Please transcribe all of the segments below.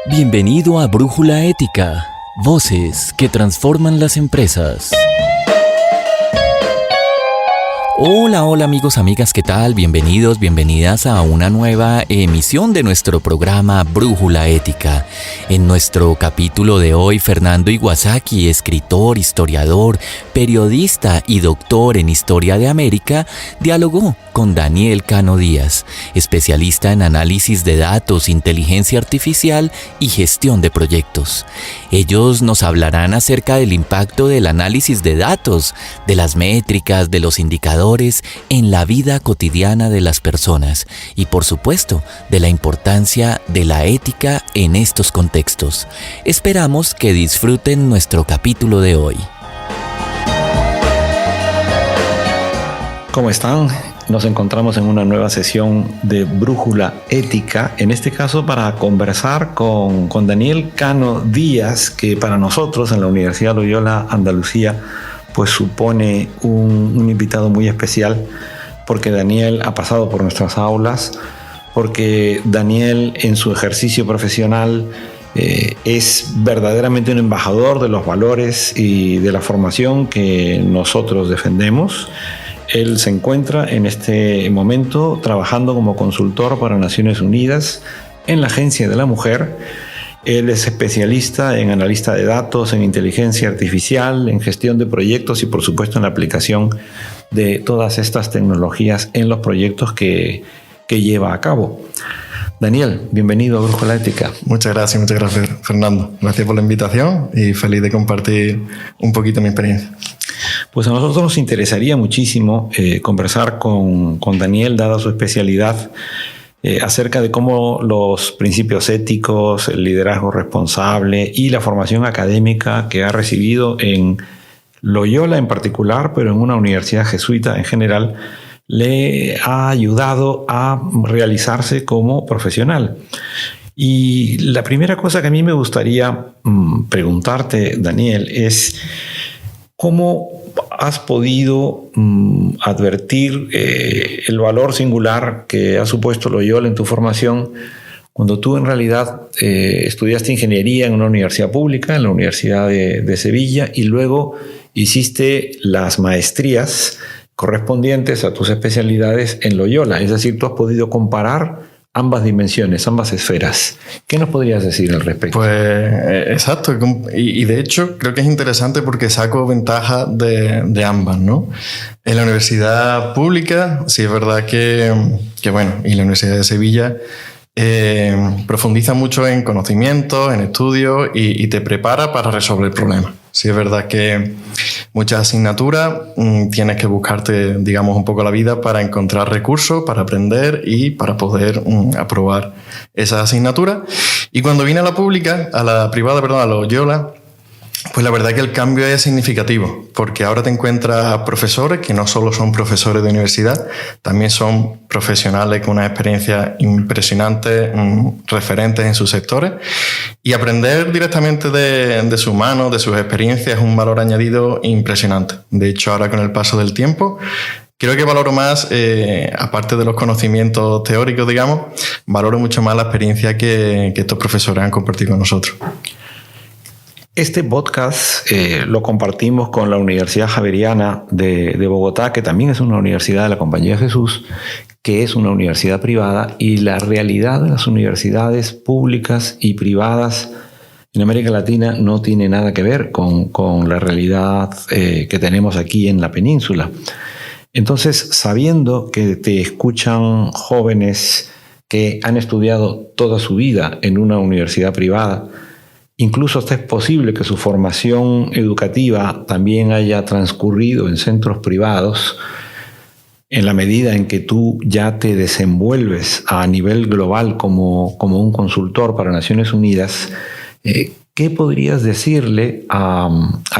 Bienvenido a Brújula Ética, voces que transforman las empresas. Hola amigos, amigas, ¿qué tal? Bienvenidos, bienvenidas a una nueva emisión de nuestro programa Brújula Ética. En nuestro capítulo de hoy, Fernando Iwasaki, escritor, historiador, periodista y doctor en Historia de América, dialogó con Daniel Cano Díaz, especialista en análisis de datos, inteligencia artificial y gestión de proyectos. Ellos nos hablarán acerca del impacto del análisis de datos, de las métricas, de los indicadores en la vida cotidiana de las personas y, por supuesto, de la importancia de la ética en estos contextos. Esperamos que disfruten nuestro capítulo de hoy. ¿Cómo están? Nos encontramos en una nueva sesión de Brújula Ética, en este caso para conversar con Daniel Cano Díaz, que para nosotros en la Universidad Loyola Andalucía pues supone un invitado muy especial, porque Daniel ha pasado por nuestras aulas, porque Daniel en su ejercicio profesional es verdaderamente un embajador de los valores y de la formación que nosotros defendemos. Él se encuentra en este momento trabajando como consultor para Naciones Unidas en la Agencia de la Mujer. Él es especialista en analista de datos, en inteligencia artificial, en gestión de proyectos y, por supuesto, en la aplicación de todas estas tecnologías en los proyectos que lleva a cabo. Daniel, bienvenido a Brújula Ética. Muchas gracias, Fernando. Gracias por la invitación y feliz de compartir un poquito mi experiencia. Pues a nosotros nos interesaría muchísimo conversar con Daniel, dada su especialidad, acerca de cómo los principios éticos, el liderazgo responsable y la formación académica que ha recibido en Loyola en particular, pero en una universidad jesuita en general, le ha ayudado a realizarse como profesional. Y la primera cosa que a mí me gustaría preguntarte, Daniel, es ¿cómo has podido advertir el valor singular que ha supuesto Loyola en tu formación cuando tú en realidad estudiaste ingeniería en una universidad pública, en la Universidad de Sevilla, y luego hiciste las maestrías correspondientes a tus especialidades en Loyola? Es decir, tú has podido comparar ambas dimensiones, ambas esferas. ¿Qué nos podrías decir al respecto? Pues exacto, y de hecho creo que es interesante porque saco ventaja de ambas, ¿no? En la universidad pública, sí es verdad que bueno, y la Universidad de Sevilla profundiza mucho en conocimientos, en estudios y te prepara para resolver problemas. Sí es verdad que muchas asignaturas tienes que buscarte, digamos, un poco la vida para encontrar recursos, para aprender y para poder aprobar esas asignaturas. Y cuando vine a la privada, a Loyola, pues la verdad que el cambio es significativo, porque ahora te encuentras profesores que no solo son profesores de universidad, también son profesionales con una experiencia impresionante, referentes en sus sectores, y aprender directamente de sus manos, de sus experiencias, es un valor añadido impresionante. De hecho, ahora con el paso del tiempo, creo que valoro más, aparte de los conocimientos teóricos, digamos, valoro mucho más la experiencia que estos profesores han compartido con nosotros. Este podcast lo compartimos con la Universidad Javeriana de Bogotá, que también es una universidad de la Compañía de Jesús, que es una universidad privada, y la realidad de las universidades públicas y privadas en América Latina no tiene nada que ver con la realidad que tenemos aquí en la península. Entonces, sabiendo que te escuchan jóvenes que han estudiado toda su vida en una universidad privada, incluso hasta es posible que su formación educativa también haya transcurrido en centros privados, en la medida en que tú ya te desenvuelves a nivel global como un consultor para Naciones Unidas, ¿qué podrías decirle a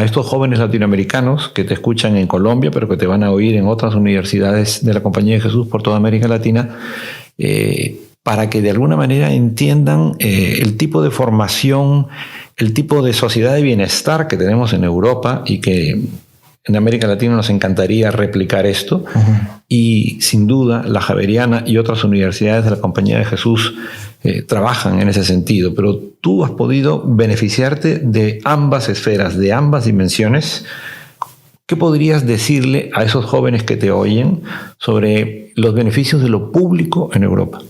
estos jóvenes latinoamericanos que te escuchan en Colombia, pero que te van a oír en otras universidades de la Compañía de Jesús por toda América Latina, para que de alguna manera entiendan el tipo de formación, el tipo de sociedad de bienestar que tenemos en Europa y que en América Latina nos encantaría replicar esto? y sin duda la Javeriana y otras universidades de la Compañía de Jesús trabajan en ese sentido, pero tú has podido beneficiarte de ambas esferas, de ambas dimensiones. ¿Qué podrías decirle a esos jóvenes que te oyen sobre los beneficios de lo público en Europa?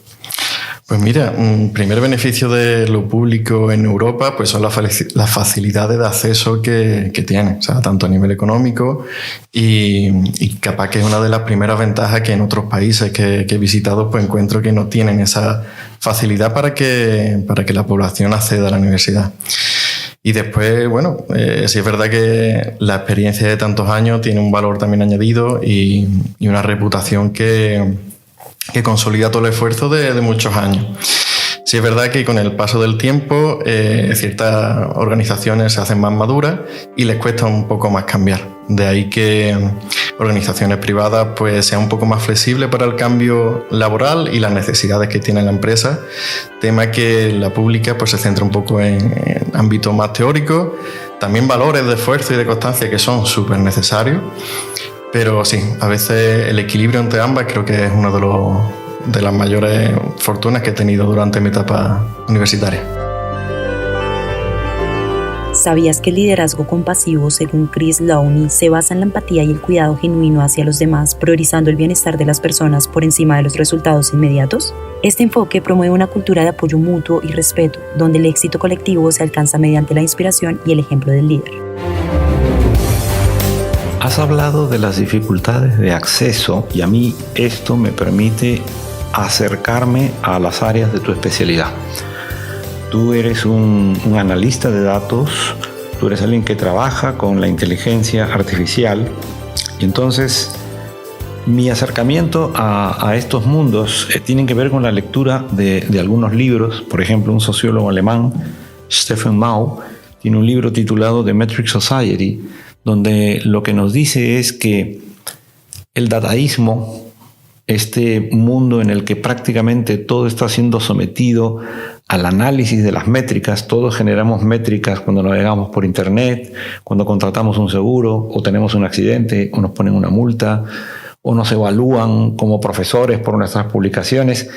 Pues mira, un primer beneficio de lo público en Europa pues son las facilidades de acceso que tiene, o sea, tanto a nivel económico y capaz que es una de las primeras ventajas que en otros países que he visitado pues encuentro que no tienen esa facilidad para que la población acceda a la universidad. Y después, bueno, sí es verdad que la experiencia de tantos años tiene un valor también añadido y una reputación que consolida todo el esfuerzo de muchos años. Sí es verdad que con el paso del tiempo ciertas organizaciones se hacen más maduras y les cuesta un poco más cambiar. De ahí que organizaciones privadas pues sean un poco más flexibles para el cambio laboral y las necesidades que tiene la empresa. Tema que la pública pues se centra un poco en ámbitos más teóricos, también valores de esfuerzo y de constancia que son súper necesarios. Pero sí, a veces el equilibrio entre ambas creo que es una de las mayores fortunas que he tenido durante mi etapa universitaria. ¿Sabías que el liderazgo compasivo, según Chris Lowney, se basa en la empatía y el cuidado genuino hacia los demás, priorizando el bienestar de las personas por encima de los resultados inmediatos? Este enfoque promueve una cultura de apoyo mutuo y respeto, donde el éxito colectivo se alcanza mediante la inspiración y el ejemplo del líder. Has hablado de las dificultades de acceso y a mí esto me permite acercarme a las áreas de tu especialidad. Tú eres un analista de datos, tú eres alguien que trabaja con la inteligencia artificial y entonces mi acercamiento a estos mundos tiene que ver con la lectura de algunos libros. Por ejemplo, un sociólogo alemán, Stefan Mau, tiene un libro titulado The Metric Society, donde lo que nos dice es que el dadaísmo, este mundo en el que prácticamente todo está siendo sometido al análisis de las métricas, todos generamos métricas cuando navegamos por internet, cuando contratamos un seguro o tenemos un accidente o nos ponen una multa o nos evalúan como profesores por nuestras publicaciones.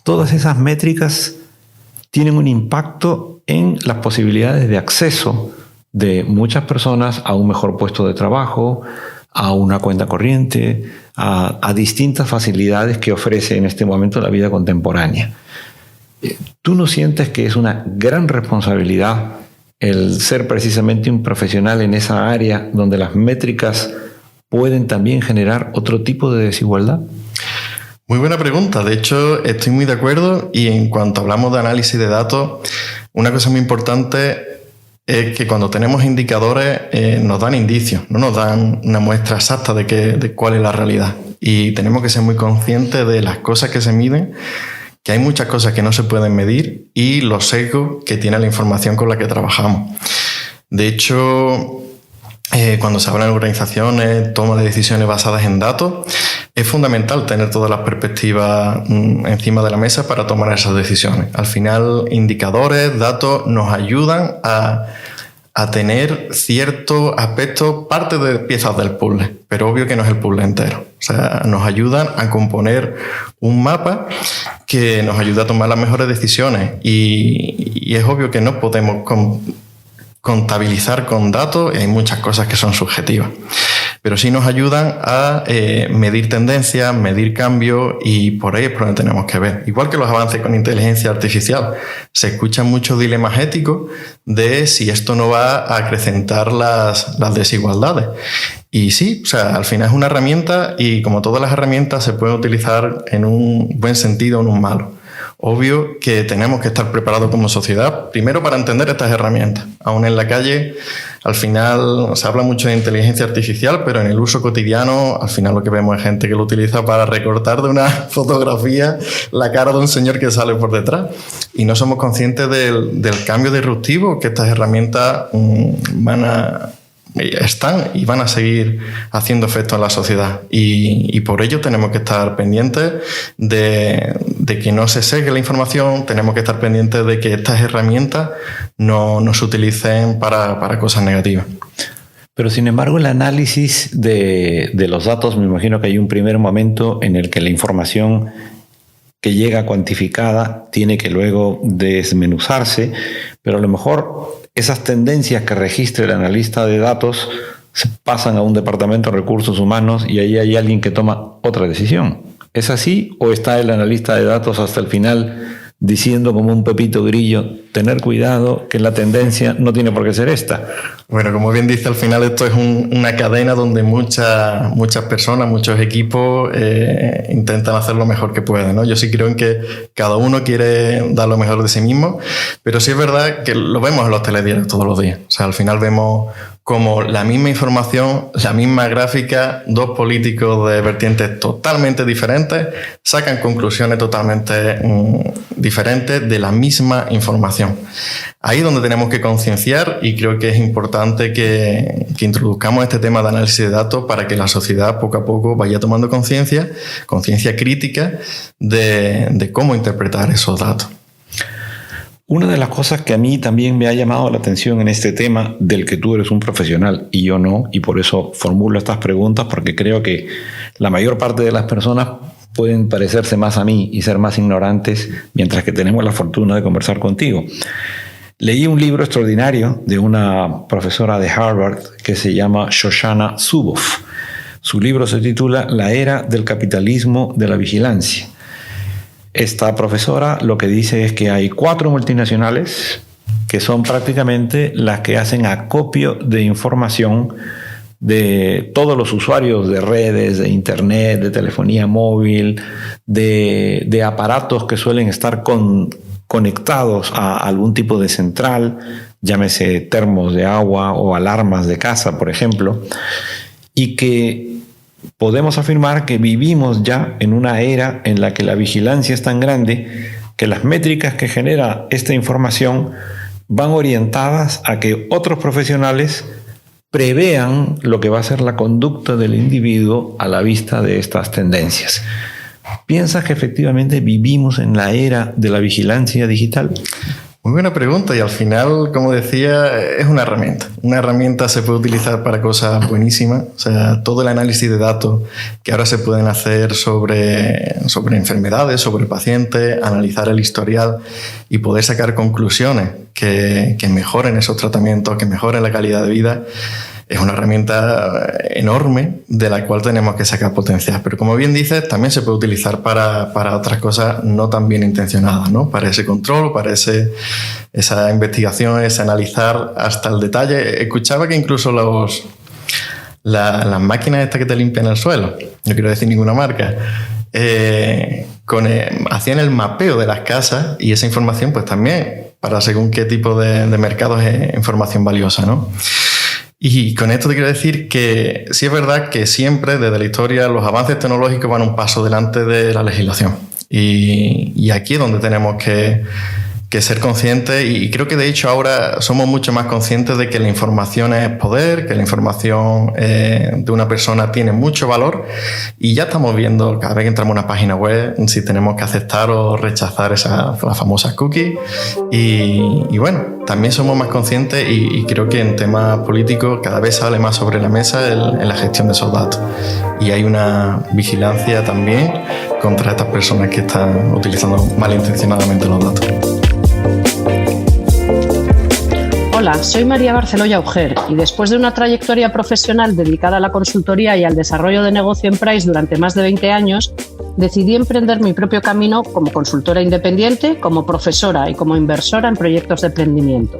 Todas esas métricas tienen un impacto en las posibilidades de acceso de muchas personas a un mejor puesto de trabajo, a una cuenta corriente, a distintas facilidades que ofrece en este momento la vida contemporánea. ¿Tú no sientes que es una gran responsabilidad el ser precisamente un profesional en esa área donde las métricas pueden también generar otro tipo de desigualdad? Muy buena pregunta. De hecho, estoy muy de acuerdo y en cuanto hablamos de análisis de datos, una cosa muy importante es que cuando tenemos indicadores nos dan indicios, no nos dan una muestra exacta de cuál es la realidad. Y tenemos que ser muy conscientes de las cosas que se miden, que hay muchas cosas que no se pueden medir y los sesgos que tiene la información con la que trabajamos. De hecho, cuando se habla en organizaciones, toma de decisiones basadas en datos, es fundamental tener todas las perspectivas encima de la mesa para tomar esas decisiones. Al final, indicadores, datos nos ayudan a tener ciertos aspectos, parte de piezas del puzzle, pero obvio que no es el puzzle entero. O sea, nos ayudan a componer un mapa que nos ayuda a tomar las mejores decisiones y es obvio que no podemos contabilizar con datos y hay muchas cosas que son subjetivas. Pero sí nos ayudan a medir tendencias, medir cambios y por ahí es por donde tenemos que ver. Igual que los avances con inteligencia artificial, se escuchan muchos dilemas éticos de si esto no va a acrecentar las desigualdades. Y sí, o sea, al final es una herramienta y como todas las herramientas se pueden utilizar en un buen sentido o en un malo. Obvio que tenemos que estar preparados como sociedad, primero para entender estas herramientas. Aún en la calle, al final se habla mucho de inteligencia artificial, pero en el uso cotidiano, al final lo que vemos es gente que lo utiliza para recortar de una fotografía la cara de un señor que sale por detrás. Y no somos conscientes del cambio disruptivo que estas herramientas están y van a seguir haciendo efecto en la sociedad y por ello tenemos que estar pendientes de que no se segue la información, tenemos que estar pendientes de que estas herramientas no se utilicen para cosas negativas. Pero sin embargo, el análisis de los datos, me imagino que hay un primer momento en el que la información que llega cuantificada tiene que luego desmenuzarse, pero a lo mejor esas tendencias que registra el analista de datos se pasan a un departamento de recursos humanos y ahí hay alguien que toma otra decisión. ¿Es así o está el analista de datos hasta el final diciendo como un Pepito Grillo, tener cuidado que la tendencia no tiene por qué ser esta? Bueno, como bien dice, al final esto es una cadena donde muchas personas, muchos equipos intentan hacer lo mejor que pueden, ¿no? Yo sí creo en que cada uno quiere dar lo mejor de sí mismo, pero sí es verdad que lo vemos en los telediarios todos los días. O sea, al final vemos como la misma información, la misma gráfica, dos políticos de vertientes totalmente diferentes sacan conclusiones totalmente diferentes de la misma información. Ahí es donde tenemos que concienciar y creo que es importante que introduzcamos este tema de análisis de datos para que la sociedad poco a poco vaya tomando conciencia crítica de cómo interpretar esos datos. Una de las cosas que a mí también me ha llamado la atención en este tema, del que tú eres un profesional y yo no, y por eso formulo estas preguntas, porque creo que la mayor parte de las personas pueden parecerse más a mí y ser más ignorantes, mientras que tenemos la fortuna de conversar contigo. Leí un libro extraordinario de una profesora de Harvard que se llama Shoshana Zuboff. Su libro se titula La era del capitalismo de la vigilancia. Esta profesora lo que dice es que hay 4 multinacionales que son prácticamente las que hacen acopio de información de todos los usuarios de redes, de internet, de telefonía móvil, de aparatos que suelen estar conectados a algún tipo de central, llámese termos de agua o alarmas de casa, por ejemplo, y que podemos afirmar que vivimos ya en una era en la que la vigilancia es tan grande que las métricas que genera esta información van orientadas a que otros profesionales prevean lo que va a ser la conducta del individuo a la vista de estas tendencias. ¿Piensas que efectivamente vivimos en la era de la vigilancia digital? Muy buena pregunta y al final, como decía, es una herramienta. Una herramienta se puede utilizar para cosas buenísimas. O sea, todo el análisis de datos que ahora se pueden hacer sobre enfermedades, sobre pacientes, analizar el historial y poder sacar conclusiones que mejoren esos tratamientos, que mejoren la calidad de vida. Es una herramienta enorme de la cual tenemos que sacar potencial. Pero como bien dices, también se puede utilizar para otras cosas no tan bien intencionadas, ¿no? Para ese control, para esa investigación, ese analizar hasta el detalle. Escuchaba que incluso las máquinas estas que te limpian el suelo, no quiero decir ninguna marca, hacían el mapeo de las casas y esa información pues también para según qué tipo de mercados es información valiosa, ¿no? Y con esto te quiero decir que sí es verdad que siempre desde la historia los avances tecnológicos van un paso delante de la legislación. Y aquí es donde tenemos que ser conscientes y creo que de hecho ahora somos mucho más conscientes de que la información es poder, que la información de una persona tiene mucho valor y ya estamos viendo cada vez que entramos a una página web si tenemos que aceptar o rechazar las famosas cookies y bueno, también somos más conscientes y creo que en temas políticos cada vez sale más sobre la mesa en la gestión de esos datos y hay una vigilancia también contra estas personas que están utilizando malintencionadamente los datos. Hola, soy María Barceló Auger y después de una trayectoria profesional dedicada a la consultoría y al desarrollo de negocio en Price durante más de 20 años, decidí emprender mi propio camino como consultora independiente, como profesora y como inversora en proyectos de emprendimiento.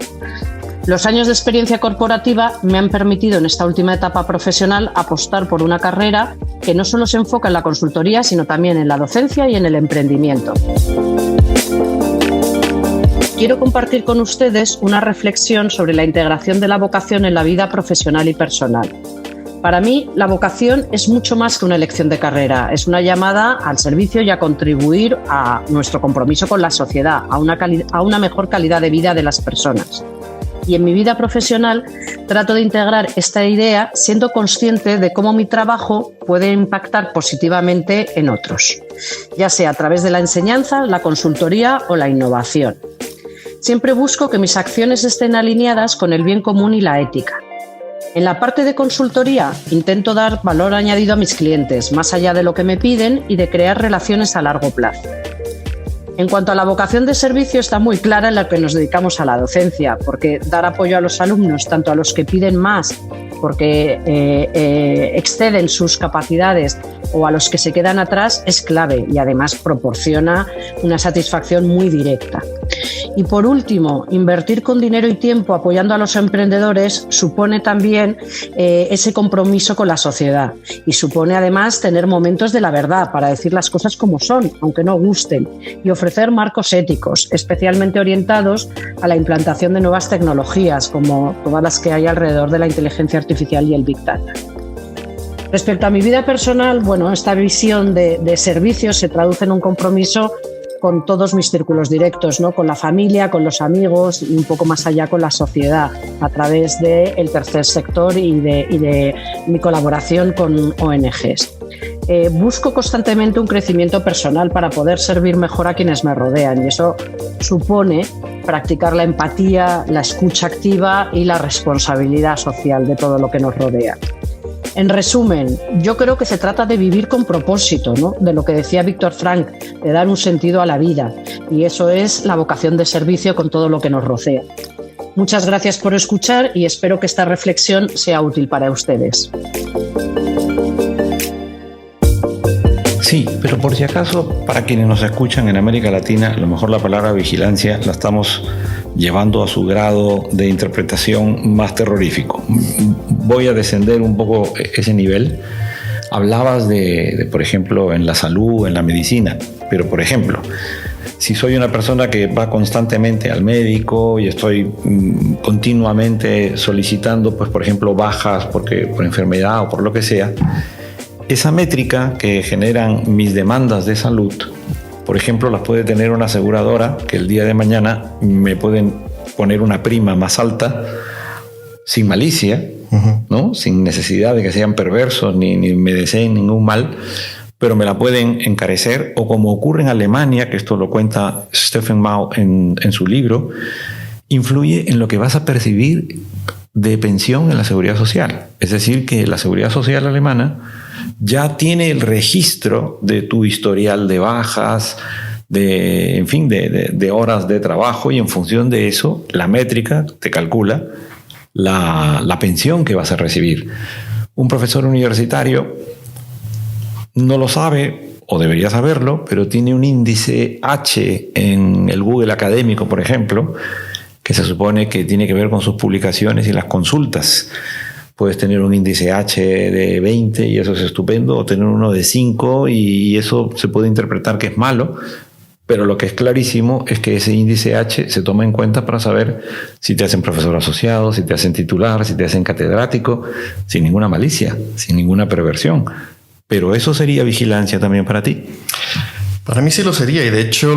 Los años de experiencia corporativa me han permitido en esta última etapa profesional apostar por una carrera que no solo se enfoca en la consultoría, sino también en la docencia y en el emprendimiento. Quiero compartir con ustedes una reflexión sobre la integración de la vocación en la vida profesional y personal. Para mí, la vocación es mucho más que una elección de carrera, es una llamada al servicio y a contribuir a nuestro compromiso con la sociedad, a una mejor calidad de vida de las personas. Y en mi vida profesional trato de integrar esta idea siendo consciente de cómo mi trabajo puede impactar positivamente en otros, ya sea a través de la enseñanza, la consultoría o la innovación. Siempre busco que mis acciones estén alineadas con el bien común y la ética. En la parte de consultoría intento dar valor añadido a mis clientes, más allá de lo que me piden, y de crear relaciones a largo plazo. En cuanto a la vocación de servicio, está muy clara en la que nos dedicamos a la docencia, porque dar apoyo a los alumnos, tanto a los que piden más porque exceden sus capacidades o a los que se quedan atrás, es clave y además proporciona una satisfacción muy directa. Y por último, invertir con dinero y tiempo apoyando a los emprendedores supone también ese compromiso con la sociedad y supone además tener momentos de la verdad para decir las cosas como son, aunque no gusten, y ofrecer marcos éticos, especialmente orientados a la implantación de nuevas tecnologías como todas las que hay alrededor de la inteligencia artificial y el Big Data. Respecto a mi vida personal, bueno, esta visión de servicios se traduce en un compromiso con todos mis círculos directos, ¿no? Con la familia, con los amigos y un poco más allá con la sociedad, a través del tercer sector y de mi colaboración con ONGs. Busco constantemente un crecimiento personal para poder servir mejor a quienes me rodean y eso supone practicar la empatía, la escucha activa y la responsabilidad social de todo lo que nos rodea. En resumen, yo creo que se trata de vivir con propósito, ¿no? De lo que decía Víctor Frank, de dar un sentido a la vida. Y eso es la vocación de servicio con todo lo que nos rodea. Muchas gracias por escuchar y espero que esta reflexión sea útil para ustedes. Sí, pero por si acaso, para quienes nos escuchan en América Latina, a lo mejor la palabra vigilancia la estamos llevando a su grado de interpretación más terrorífico. Voy a descender un poco ese nivel. Hablabas de, por ejemplo, en la salud, en la medicina, pero por ejemplo, si soy una persona que va constantemente al médico y estoy continuamente solicitando, pues por ejemplo, bajas por enfermedad o por lo que sea, esa métrica que generan mis demandas de salud, por ejemplo, las puede tener una aseguradora que el día de mañana me pueden poner una prima más alta sin malicia, ¿no? Sin necesidad de que sean perversos ni me deseen ningún mal, pero me la pueden encarecer, o como ocurre en Alemania, que esto lo cuenta Stephen Mau en su libro, influye en lo que vas a percibir de pensión en la seguridad social. Es decir, que la seguridad social alemana ya tiene el registro de tu historial de bajas, de horas de trabajo, y en función de eso, la métrica te calcula la pensión que vas a recibir. Un profesor universitario no lo sabe, o debería saberlo, pero tiene un índice H en el Google académico, por ejemplo, que se supone que tiene que ver con sus publicaciones y las consultas. Puedes tener un índice H de 20 y eso es estupendo, o tener uno de 5 y eso se puede interpretar que es malo, pero lo que es clarísimo es que ese índice H se toma en cuenta para saber si te hacen profesor asociado, si te hacen titular, si te hacen catedrático, sin ninguna malicia, sin ninguna perversión. Pero eso sería vigilancia también para ti. Para mí sí lo sería, y de hecho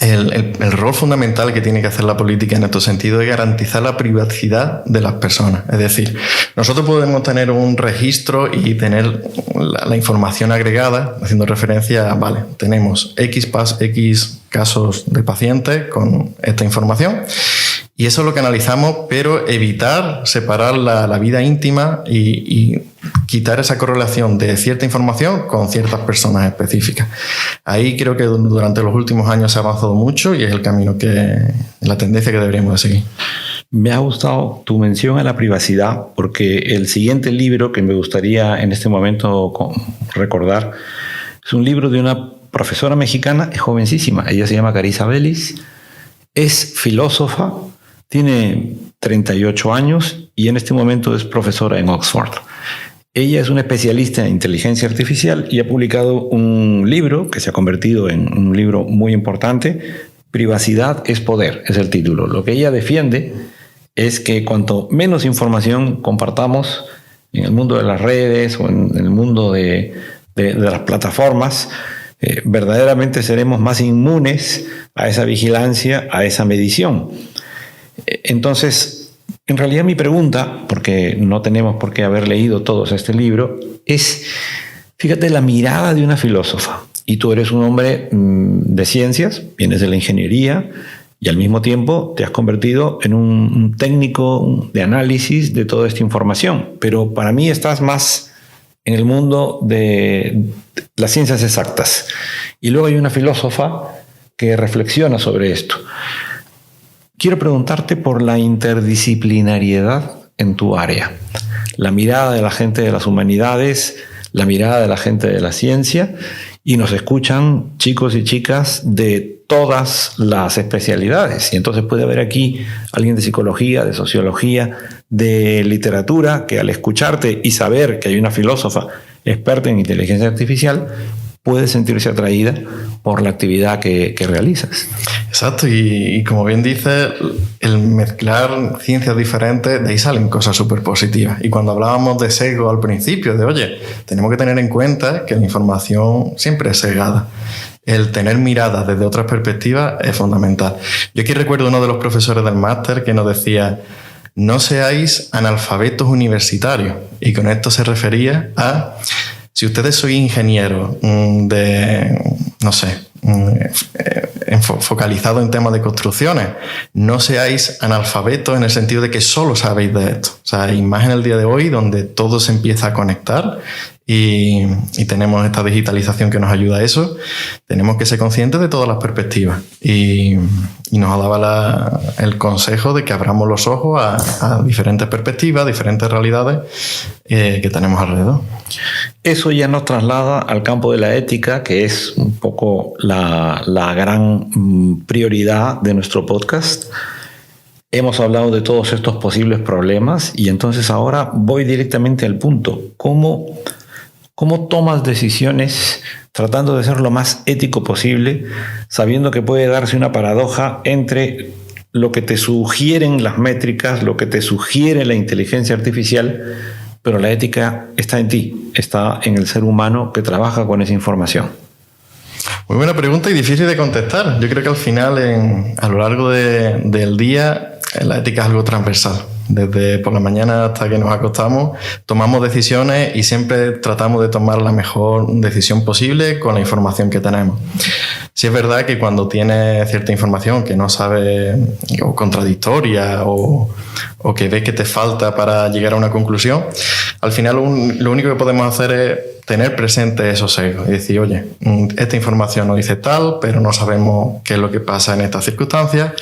el rol fundamental que tiene que hacer la política en este sentido es garantizar la privacidad de las personas. Es decir, nosotros podemos tener un registro y tener la información agregada, haciendo referencia a, vale, tenemos X casos de pacientes con esta información, y eso es lo que analizamos, pero evitar separar la vida íntima y quitar esa correlación de cierta información con ciertas personas específicas. Ahí creo que durante los últimos años se ha avanzado mucho y es el camino la tendencia que deberíamos de seguir. Me ha gustado tu mención a la privacidad, porque el siguiente libro que me gustaría en este momento recordar es un libro de una profesora mexicana, es jovencísima, ella se llama Carissa Bellis, es filósofa, tiene 38 años y en este momento es profesora en Oxford. Ella es una especialista en inteligencia artificial y ha publicado un libro que se ha convertido en un libro muy importante. Privacidad es poder, es el título. Lo que ella defiende es que cuanto menos información compartamos en el mundo de las redes o en el mundo de las plataformas, verdaderamente seremos más inmunes a esa vigilancia, a esa medición. Entonces, en realidad mi pregunta, porque no tenemos por qué haber leído todos este libro, es, fíjate, la mirada de una filósofa. Y tú eres un hombre de ciencias, vienes de la ingeniería, y al mismo tiempo te has convertido en un técnico de análisis de toda esta información. Pero para mí estás más en el mundo de las ciencias exactas. Y luego hay una filósofa que reflexiona sobre esto. Quiero preguntarte por la interdisciplinariedad en tu área. La mirada de la gente de las humanidades, la mirada de la gente de la ciencia, y nos escuchan chicos y chicas de todas las especialidades. Y entonces puede haber aquí alguien de psicología, de sociología, de literatura, que al escucharte y saber que hay una filósofa experta en inteligencia artificial, puede sentirse atraída por la actividad que realizas. Exacto, y como bien dices, el mezclar ciencias diferentes, de ahí salen cosas súper positivas. Y cuando hablábamos de sesgo al principio, de oye, tenemos que tener en cuenta que la información siempre es sesgada. El tener miradas desde otras perspectivas es fundamental. Yo aquí recuerdo uno de los profesores del máster que nos decía: no seáis analfabetos universitarios. Y con esto se refería a, si ustedes sois ingenieros focalizado en temas de construcciones, no seáis analfabetos en el sentido de que solo sabéis de esto. O sea, y más en el día de hoy, donde todo se empieza a conectar y tenemos esta digitalización que nos ayuda a eso, tenemos que ser conscientes de todas las perspectivas. Y nos daba el consejo de que abramos los ojos a diferentes perspectivas, diferentes realidades que tenemos alrededor. Eso ya nos traslada al campo de la ética, que es un poco la gran prioridad de nuestro podcast. Hemos hablado de todos estos posibles problemas y entonces ahora voy directamente al punto. ¿Cómo tomas decisiones tratando de ser lo más ético posible, sabiendo que puede darse una paradoja entre lo que te sugieren las métricas, lo que te sugiere la inteligencia artificial, pero la ética está en ti, está en el ser humano que trabaja con esa información? Muy buena pregunta y difícil de contestar. Yo creo que al final, a lo largo del día, la ética es algo transversal. Desde por la mañana hasta que nos acostamos, tomamos decisiones y siempre tratamos de tomar la mejor decisión posible con la información que tenemos. Sí es verdad que cuando tienes cierta información que no sabes, o contradictoria, o que ves que te falta para llegar a una conclusión, al final lo único que podemos hacer es tener presente esos sesgos y decir, oye, esta información nos dice tal, pero no sabemos qué es lo que pasa en estas circunstancias,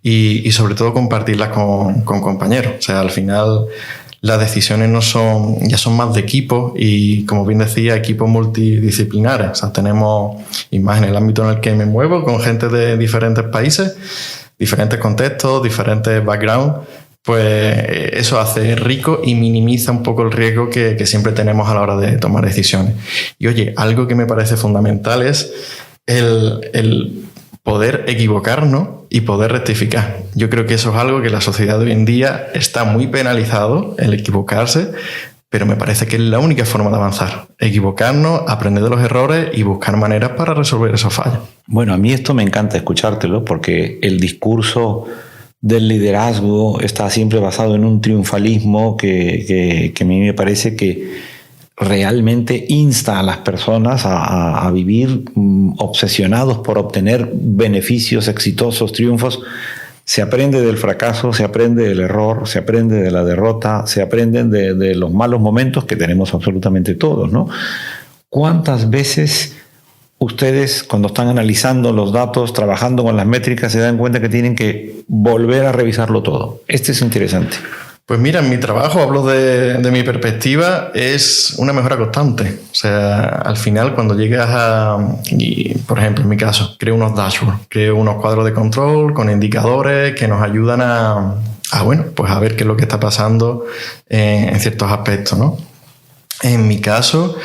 y sobre todo compartirlas con compañeros. O sea, al final las decisiones ya son más de equipo y, como bien decía, equipos multidisciplinares. O sea, tenemos, y más en el ámbito en el que me muevo, con gente de diferentes países, diferentes contextos, diferentes backgrounds. Pues eso hace rico y minimiza un poco el riesgo que siempre tenemos a la hora de tomar decisiones. Y oye, algo que me parece fundamental es el poder equivocarnos y poder rectificar. Yo creo que eso es algo que la sociedad de hoy en día está muy penalizado, el equivocarse, pero me parece que es la única forma de avanzar. Equivocarnos, aprender de los errores y buscar maneras para resolver esos fallos. Bueno, a mí esto me encanta escuchártelo, porque el discurso del liderazgo está siempre basado en un triunfalismo que a mí me parece que realmente insta a las personas a vivir obsesionados por obtener beneficios exitosos, triunfos. Se aprende del fracaso, se aprende del error, se aprende de la derrota, se aprenden de los malos momentos que tenemos absolutamente todos, ¿no? ¿Cuántas veces ustedes, cuando están analizando los datos, trabajando con las métricas, se dan cuenta que tienen que volver a revisarlo todo? Este es interesante. Pues mira, en mi trabajo, hablo de mi perspectiva, es una mejora constante. O sea, al final, cuando llegas por ejemplo, en mi caso, creo unos dashboards, creo unos cuadros de control con indicadores que nos ayudan a ver qué es lo que está pasando en ciertos aspectos, ¿no? En mi caso,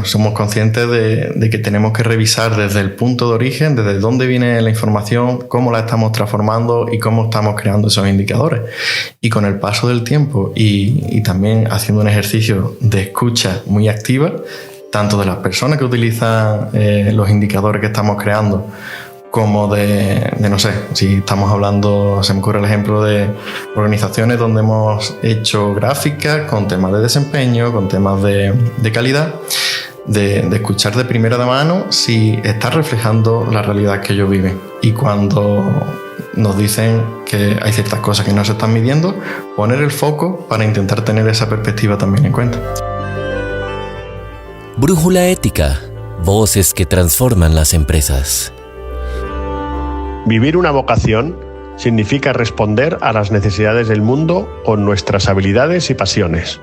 somos conscientes de que tenemos que revisar desde el punto de origen, desde dónde viene la información, cómo la estamos transformando y cómo estamos creando esos indicadores. Y con el paso del tiempo y también haciendo un ejercicio de escucha muy activa, tanto de las personas que utilizan los indicadores que estamos creando, como no sé, si estamos hablando, se me ocurre el ejemplo de organizaciones donde hemos hecho gráficas con temas de desempeño, con temas de calidad, de escuchar de primera mano si está reflejando la realidad que ellos viven. y cuando nos dicen que hay ciertas cosas que no se están midiendo, poner el foco para intentar tener esa perspectiva también en cuenta. Brújula Ética. Voces que transforman las empresas. Vivir una vocación significa responder a las necesidades del mundo con nuestras habilidades y pasiones.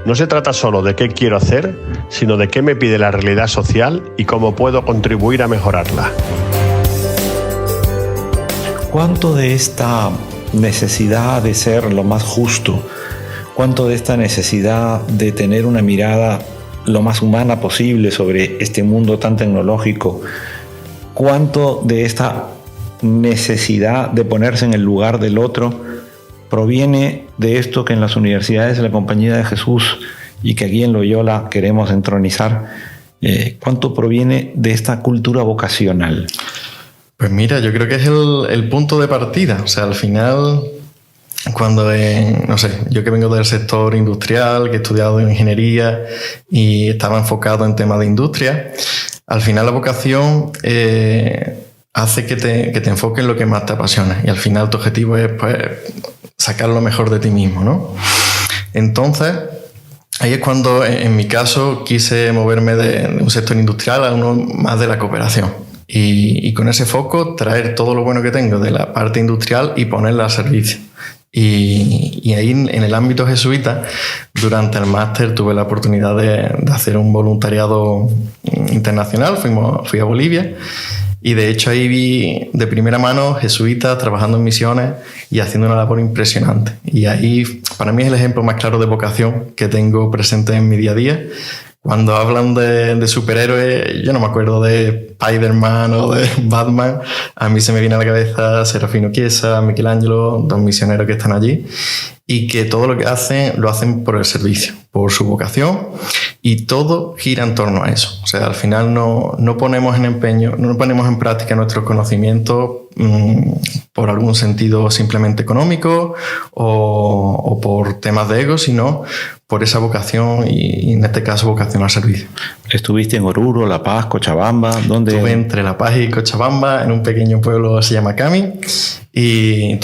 No se trata solo de qué quiero hacer, sino de qué me pide la realidad social y cómo puedo contribuir a mejorarla. ¿Cuánto de esta necesidad de ser lo más justo, cuánto de esta necesidad de tener una mirada lo más humana posible sobre este mundo tan tecnológico, cuánto de esta necesidad de ponerse en el lugar del otro proviene de esto que en las universidades de la Compañía de Jesús y que aquí en Loyola queremos entronizar? ¿Cuánto proviene de esta cultura vocacional? Pues mira, yo creo que es el punto de partida. O sea, al final, cuando, yo que vengo del sector industrial, que he estudiado ingeniería y estaba enfocado en temas de industria, al final la vocación hace que te enfoques en lo que más te apasiona y al final tu objetivo es pues, sacar lo mejor de ti mismo, ¿no? Entonces, ahí es cuando en mi caso quise moverme de un sector industrial a uno más de la cooperación y con ese foco traer todo lo bueno que tengo de la parte industrial y ponerla al servicio. Y ahí en el ámbito jesuita, durante el máster tuve la oportunidad de hacer un voluntariado internacional, fui a Bolivia. Y de hecho ahí vi de primera mano jesuitas trabajando en misiones y haciendo una labor impresionante. Y ahí para mí es el ejemplo más claro de vocación que tengo presente en mi día a día. Cuando hablan de superhéroes, yo no me acuerdo de Spider-Man o de Batman. A mí se me viene a la cabeza Serafino Chiesa, Michelangelo, dos misioneros que están allí y que todo lo que hacen lo hacen por el servicio, por su vocación y todo gira en torno a eso. O sea, al final no ponemos en empeño, no ponemos en práctica nuestros conocimientos por algún sentido simplemente económico o por temas de ego, sino por esa vocación y en este caso vocación al servicio. ¿Estuviste en Oruro, La Paz, Cochabamba? ¿Dónde? Estuve entre La Paz y Cochabamba en un pequeño pueblo que se llama Cami y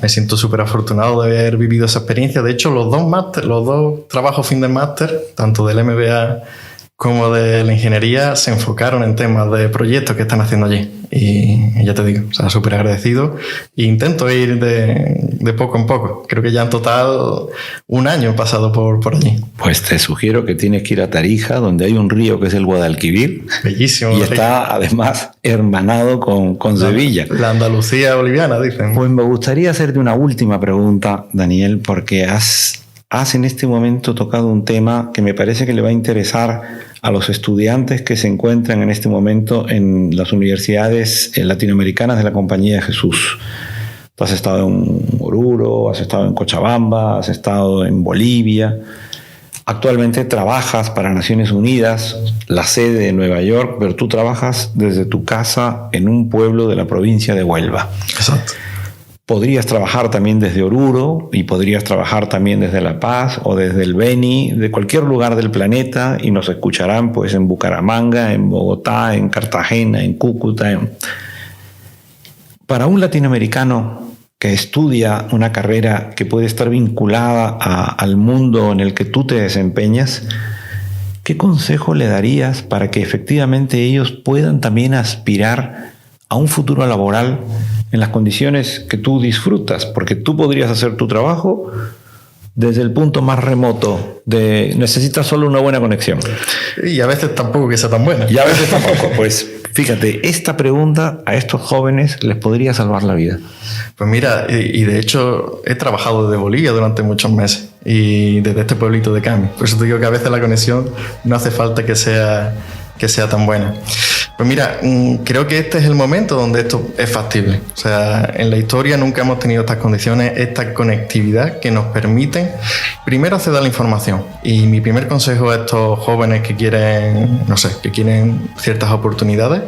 me siento súper afortunado de haber vivido esa experiencia. De hecho, los dos trabajos fin de máster, tanto del MBA como de la ingeniería, se enfocaron en temas de proyectos que están haciendo allí. Y ya te digo, súper agradecido. E intento ir de poco en poco. Creo que ya en total 1 año he pasado por allí. Pues te sugiero que tienes que ir a Tarija, donde hay un río que es el Guadalquivir. Bellísimo. Y está además hermanado con Sevilla. La Andalucía boliviana, dicen. Pues me gustaría hacerte una última pregunta, Daniel, porque has en este momento tocado un tema que me parece que le va a interesar a los estudiantes que se encuentran en este momento en las universidades latinoamericanas de la Compañía de Jesús. Tú has estado en Oruro, has estado en Cochabamba, has estado en Bolivia. Actualmente trabajas para Naciones Unidas, la sede de Nueva York, pero tú trabajas desde tu casa en un pueblo de la provincia de Huelva. Exacto. Podrías trabajar también desde Oruro y podrías trabajar también desde La Paz o desde el Beni, de cualquier lugar del planeta, y nos escucharán pues en Bucaramanga, en Bogotá, en Cartagena, en Cúcuta. Para un latinoamericano que estudia una carrera que puede estar vinculada al mundo en el que tú te desempeñas, ¿qué consejo le darías para que efectivamente ellos puedan también aspirar a un futuro laboral en las condiciones que tú disfrutas? Porque tú podrías hacer tu trabajo desde el punto más remoto necesitas solo una buena conexión. Y a veces tampoco que sea tan buena. Y a veces tampoco. Pues fíjate, esta pregunta a estos jóvenes les podría salvar la vida. Pues mira, y de hecho he trabajado desde Bolivia durante muchos meses y desde este pueblito de Cami. Por eso te digo que a veces la conexión no hace falta que sea tan buena. Pues mira, creo que este es el momento donde esto es factible. O sea, en la historia nunca hemos tenido estas condiciones, esta conectividad que nos permiten primero acceder a la información. Y mi primer consejo a estos jóvenes que quieren ciertas oportunidades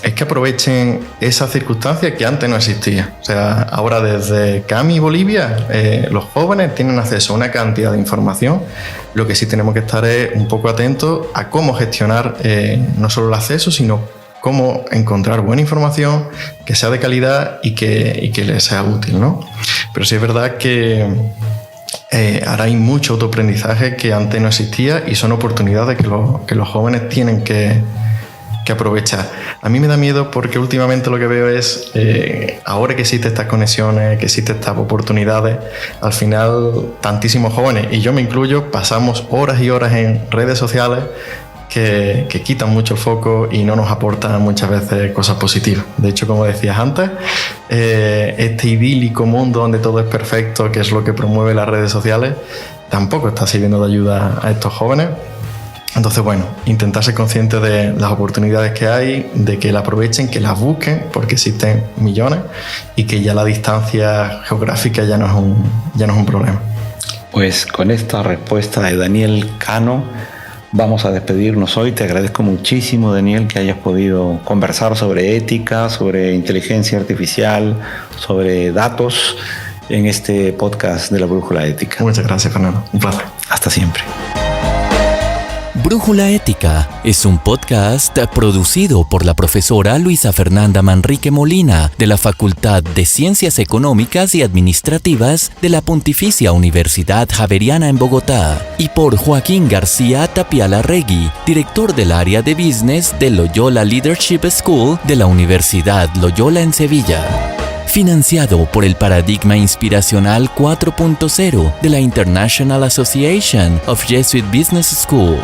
es que aprovechen esa circunstancia que antes no existía. O sea, ahora desde Cami, Bolivia, los jóvenes tienen acceso a una cantidad de información. Lo que sí tenemos que estar es un poco atentos a cómo gestionar no solo el acceso, sino cómo encontrar buena información que sea de calidad y que les sea útil, ¿no? Pero sí es verdad que ahora hay mucho autoaprendizaje que antes no existía y son oportunidades que los jóvenes tienen que aprovechar. A mí me da miedo porque últimamente lo que veo es, ahora que existen estas conexiones, que existen estas oportunidades, al final tantísimos jóvenes, y yo me incluyo, pasamos horas y horas en redes sociales que quitan mucho el foco y no nos aportan muchas veces cosas positivas. De hecho, como decías antes, este idílico mundo donde todo es perfecto, que es lo que promueve las redes sociales, tampoco está sirviendo de ayuda a estos jóvenes. Entonces, bueno, intentar ser conscientes de las oportunidades que hay, de que la aprovechen, que las busquen, porque existen millones, y que ya la distancia geográfica ya no es un problema. Pues con esta respuesta de Daniel Cano vamos a despedirnos hoy. Te agradezco muchísimo, Daniel, que hayas podido conversar sobre ética, sobre inteligencia artificial, sobre datos en este podcast de la Brújula Ética. Muchas gracias, Fernando. Un placer. Hasta siempre. Brújula Ética es un podcast producido por la profesora Luisa Fernanda Manrique Molina de la Facultad de Ciencias Económicas y Administrativas de la Pontificia Universidad Javeriana en Bogotá y por Joaquín García Tapialarregui, director del área de Business de Loyola Leadership School de la Universidad Loyola en Sevilla. Financiado por el Paradigma Inspiracional 4.0 de la International Association of Jesuit Business School.